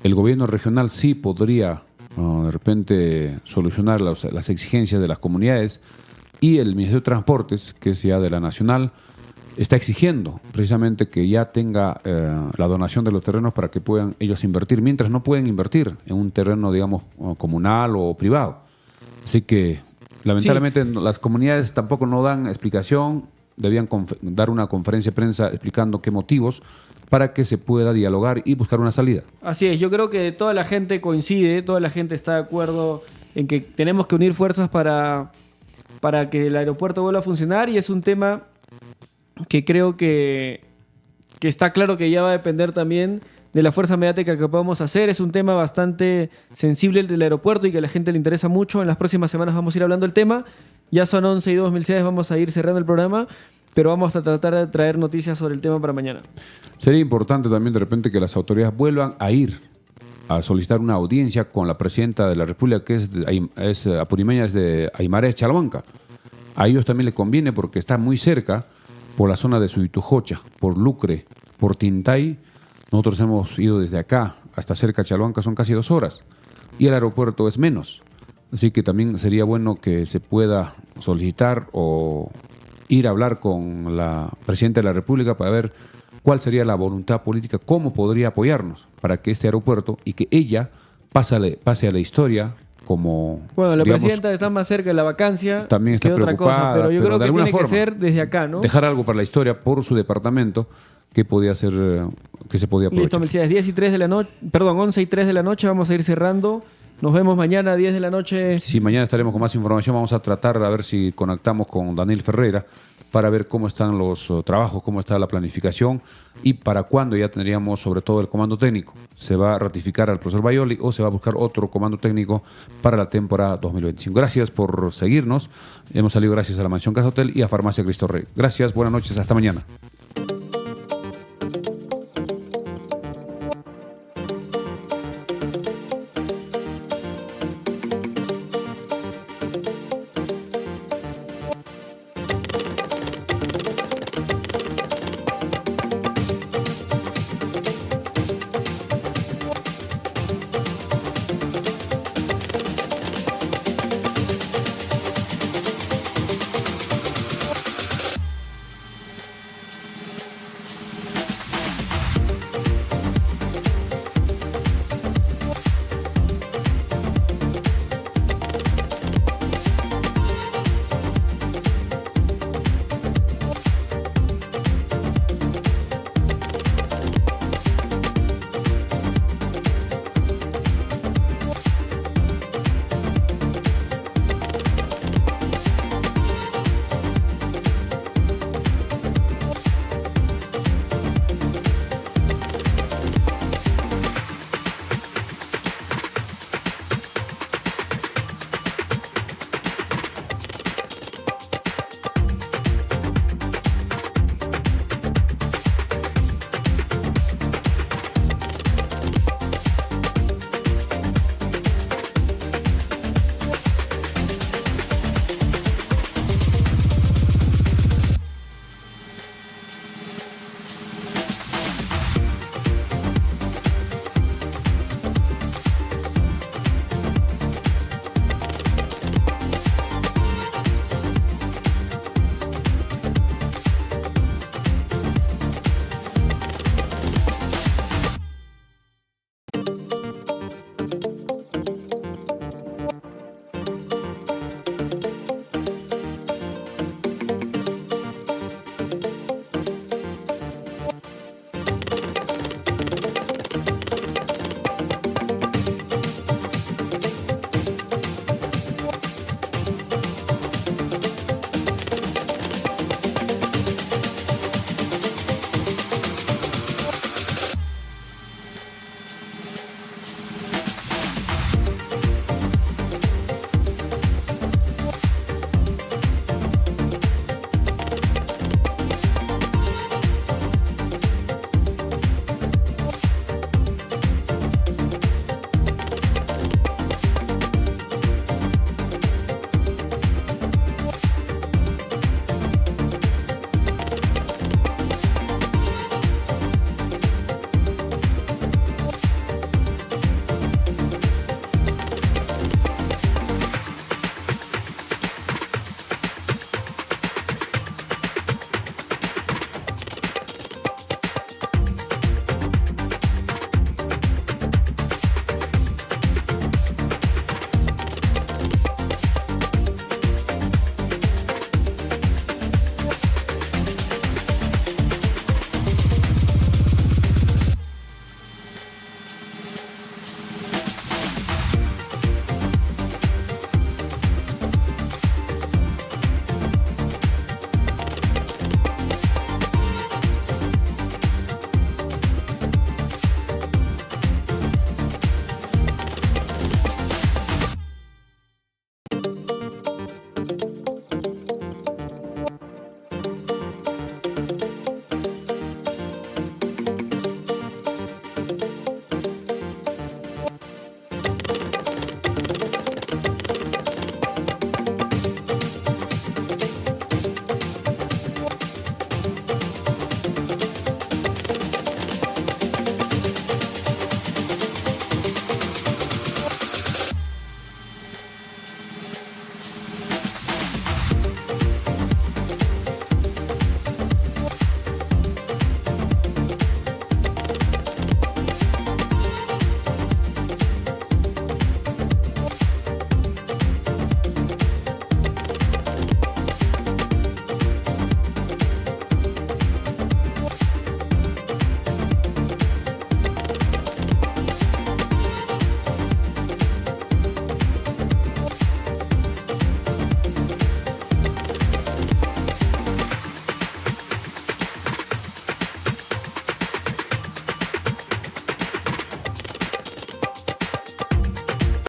El gobierno regional sí podría de repente solucionar las exigencias de las comunidades, y el Ministerio de Transportes, que es ya de la nacional, está exigiendo precisamente que ya tenga la donación de los terrenos para que puedan ellos invertir, mientras no pueden invertir en un terreno, digamos, comunal o privado. Así que lamentablemente las comunidades tampoco no dan explicación, debían dar una conferencia de prensa explicando qué motivos, para que se pueda dialogar y buscar una salida. Así es, yo creo que toda la gente coincide, toda la gente está de acuerdo en que tenemos que unir fuerzas para que el aeropuerto vuelva a funcionar, y es un tema que creo que está claro que ya va a depender también de la fuerza mediática que podamos hacer. Es un tema bastante sensible el del aeropuerto y que a la gente le interesa mucho. En las próximas semanas vamos a ir hablando del tema. Ya son 11:02 Milciades, vamos a ir cerrando el programa, pero vamos a tratar de traer noticias sobre el tema para mañana. Sería importante también de repente que las autoridades vuelvan a ir a solicitar una audiencia con la presidenta de la República, que es apurimeña, es de Aymara de Chalhuanca. A ellos también le conviene porque está muy cerca, por la zona de Suitujocha, por Lucre, por Tintay. Nosotros hemos ido desde acá hasta cerca de Chalhuanca, son casi 2 horas, y el aeropuerto es menos. Así que también sería bueno que se pueda solicitar o ir a hablar con la presidenta de la República para ver cuál sería la voluntad política, cómo podría apoyarnos para que este aeropuerto, y que ella pase a la historia como... Bueno, la digamos, presidenta está más cerca de la vacancia también está que otra cosa, preocupada, pero yo pero creo de que alguna tiene que forma ser desde acá, ¿no? dejar algo para la historia por su departamento que podía ser, que se podía Listo, aprovechar. Milciades, 10:03 de la noche, perdón, 11:03 de la noche, vamos a ir cerrando. Nos vemos mañana a 10 de la noche. Sí, mañana estaremos con más información. Vamos a tratar de ver si conectamos con Daniel Ferreira para ver cómo están los trabajos, cómo está la planificación y para cuándo ya tendríamos sobre todo el comando técnico. ¿Se va a ratificar al profesor Bayoli o se va a buscar otro comando técnico para la temporada 2025? Gracias por seguirnos. Hemos salido gracias a la Mansión Casa Hotel y a Farmacia Cristo Rey. Gracias, buenas noches, hasta mañana.